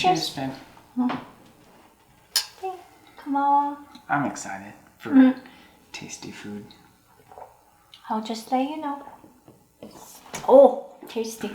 Cheers, babe. 고마워. I'm excited for tasty food. I'll just let you know. Oh, Tasty.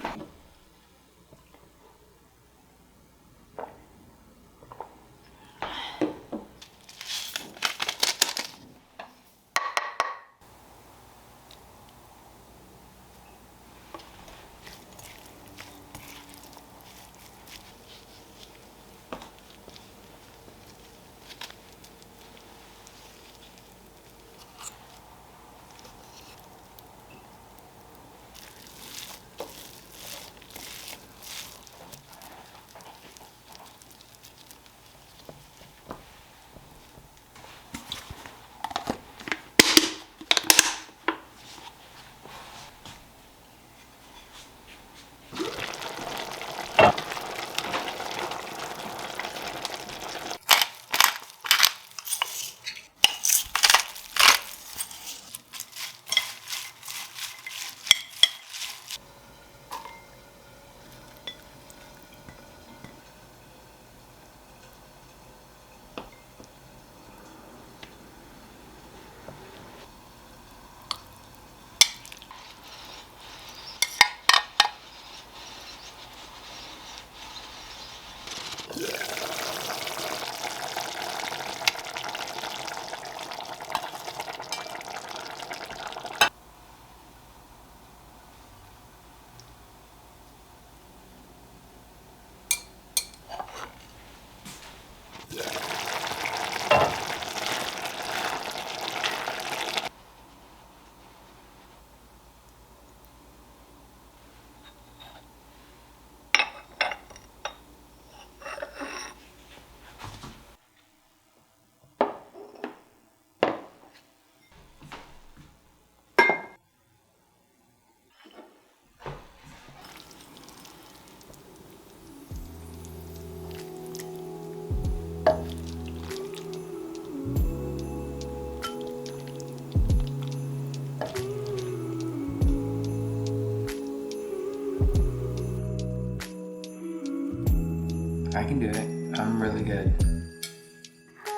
I can do it. I'm really good. Do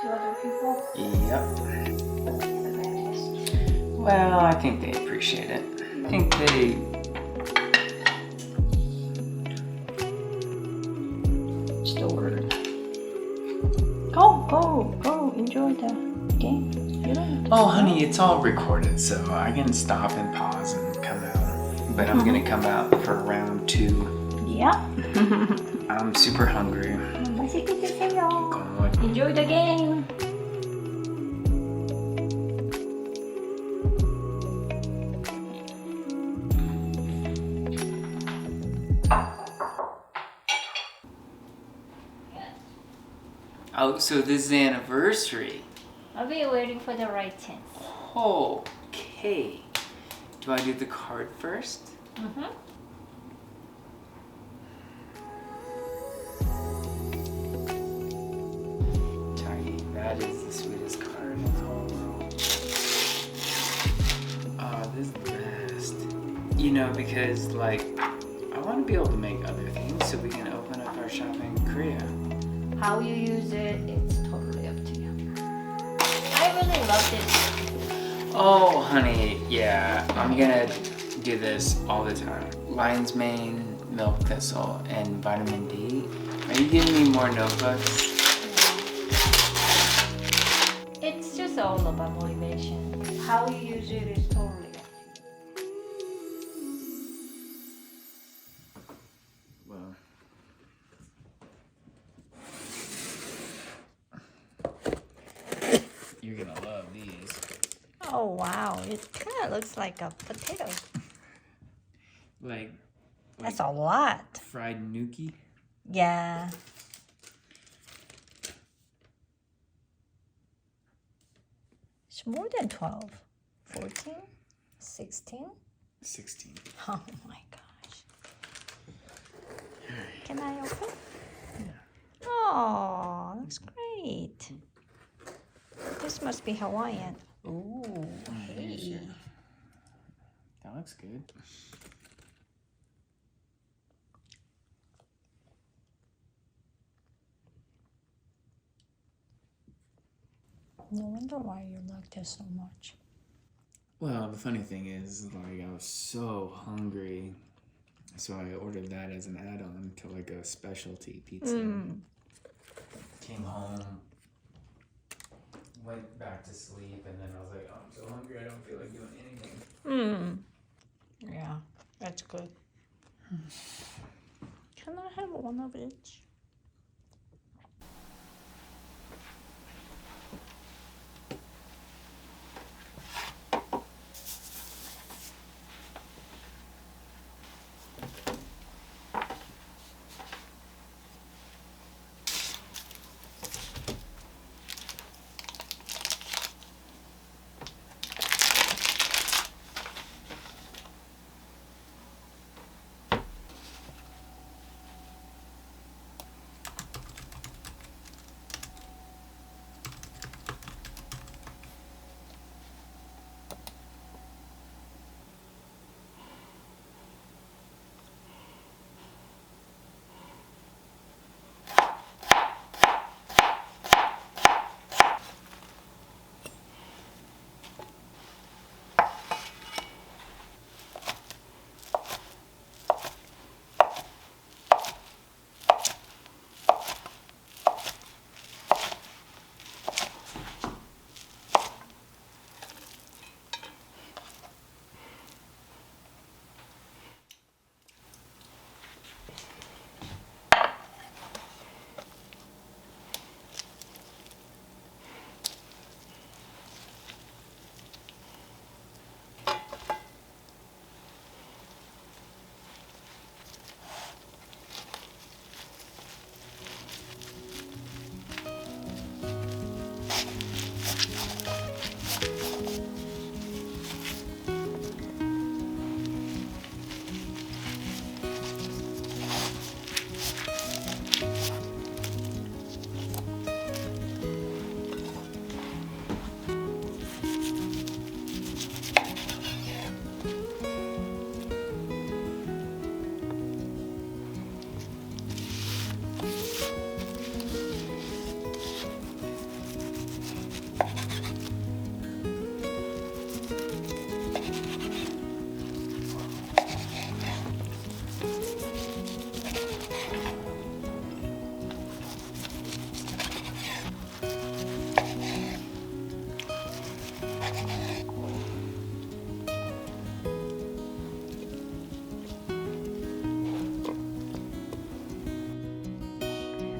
other people? Yep. Well, I think they appreciate it. I think they... It's the word. Go. Enjoy the game. You don't. Oh, honey, it's all recorded, so I can stop and pause and come out. But I'm gonna come out for round 2. Yeah. I'm super hungry. 맛있게 드세요. God. Enjoy the game. Oh, so this is the anniversary. I'll be waiting for the right chance. Okay. Do I do the card first? Mm-hmm. Tiny, that is the sweetest card in the whole world. Oh, this is the best. You know, because, like, I want to be able to make other things so we can open up our shop in Korea. How you use it, it's totally up to you. I really love this. Oh, honey, yeah, I'm gonna do this all the time. Lion's mane, milk thistle, and vitamin D. Are you giving me more notebooks? It's just all about motivation. How you use it is totally up to you. Well, you're gonna love these. Oh wow, it kind of looks like a potato. Like That's a lot. fried gnocchi. Yeah. It's more than 12. 14? 16? 16. Oh my gosh. Can I open? Yeah. Oh, that's great. This must be Hawaiian. Ooh, hey. That looks good. No wonder why you like this so much. Well, the funny thing is, like, I was so hungry So I ordered that as an add-on to like a specialty pizza. Came home, went back to sleep, and then I was like, oh, I'm so hungry, I don't feel like doing anything. Yeah, that's good. Can I have one of each?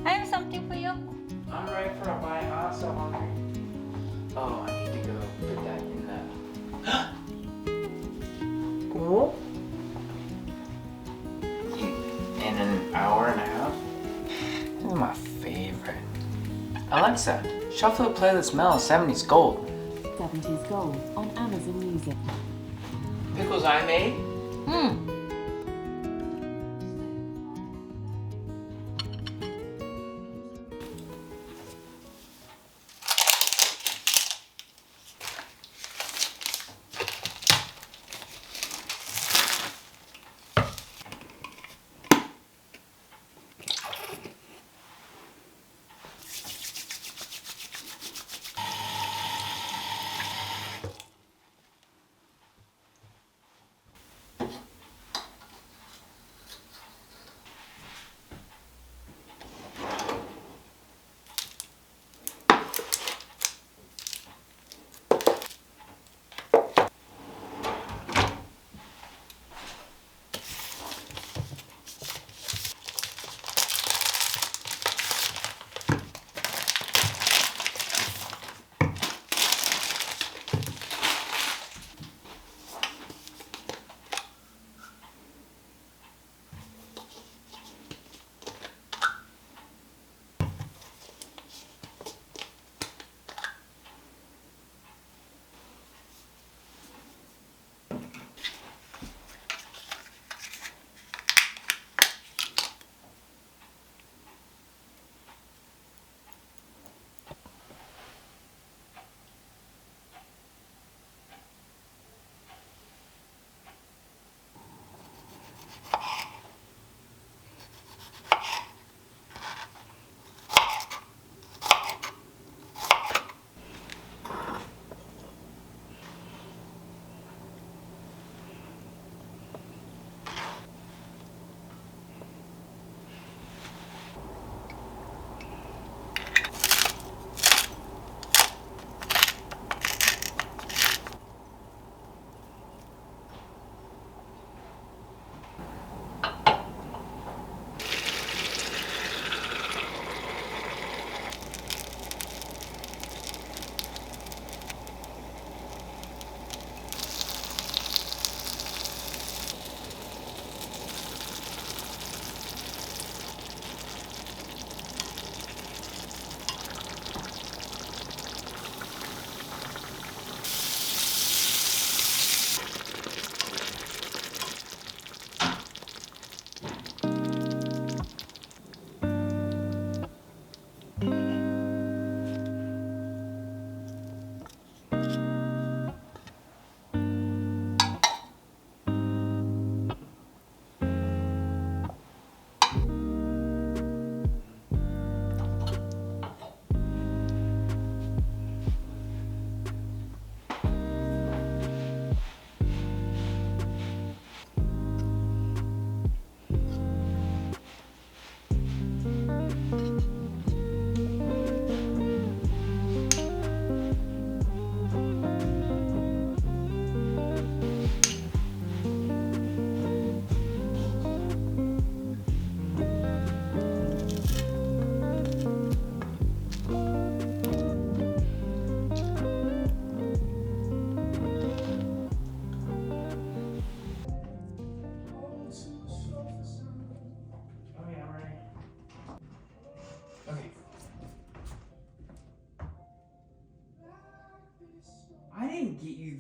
I have something for you. I'm ready for a bite. I'm so hungry. Oh, I need to go put that in the. Oh? In an hour and a half? This is my favorite. Alexa, shuffle the playlist Mel 70s Gold. 70s Gold on Amazon Music. Pickles I made?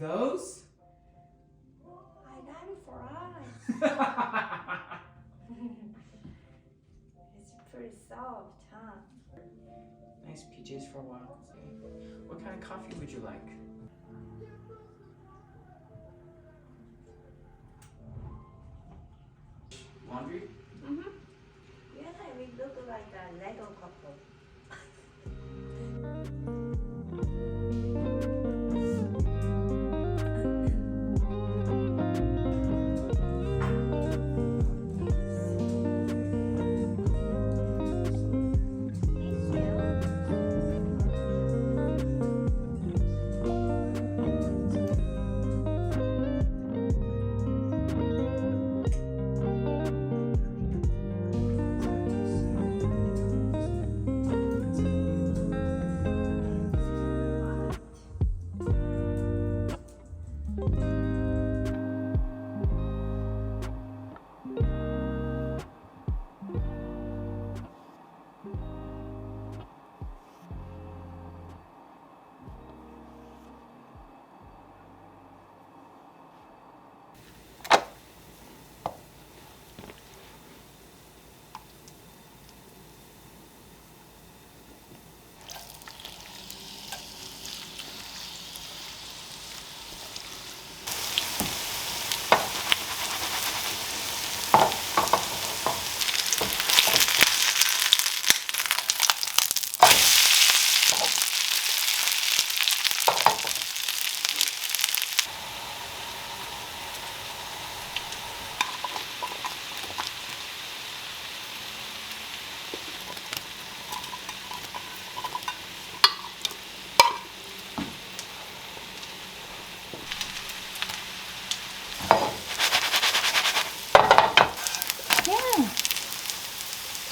those? I got it for us. It's pretty soft, huh? Nice PJs for a while. What kind of coffee would you like? Laundry? Mm-hmm. Yeah, we look like a Lego couple.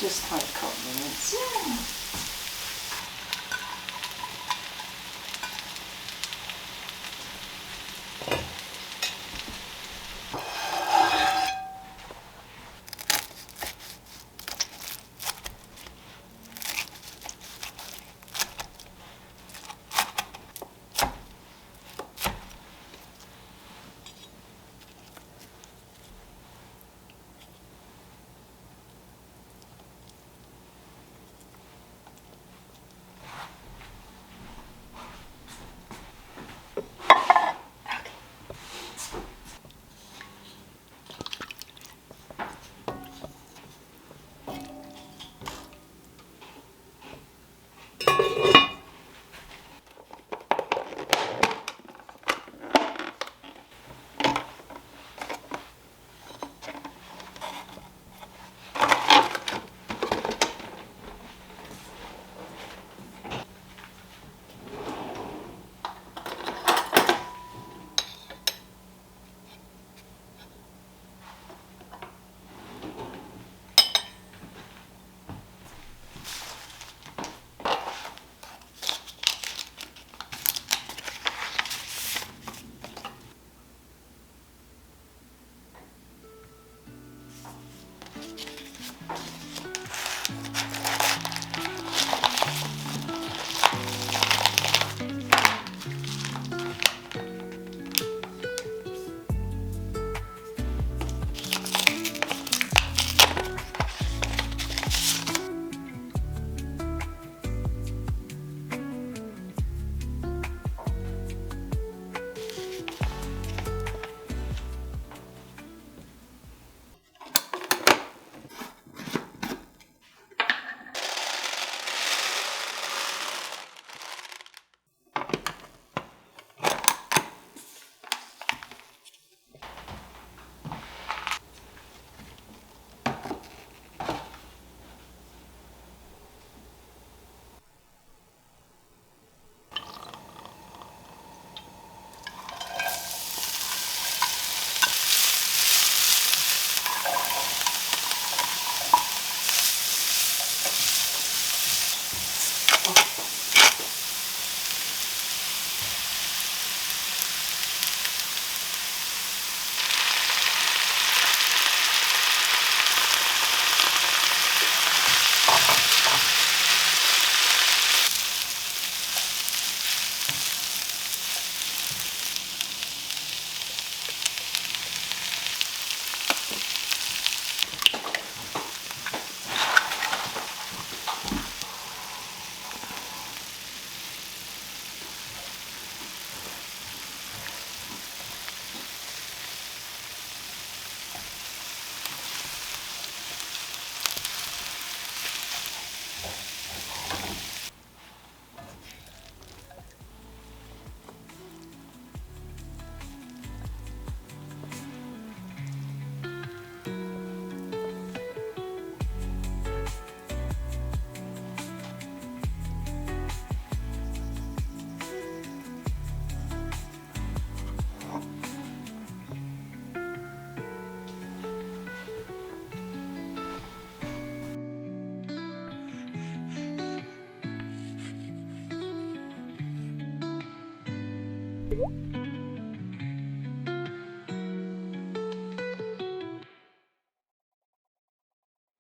Just like a couple minutes.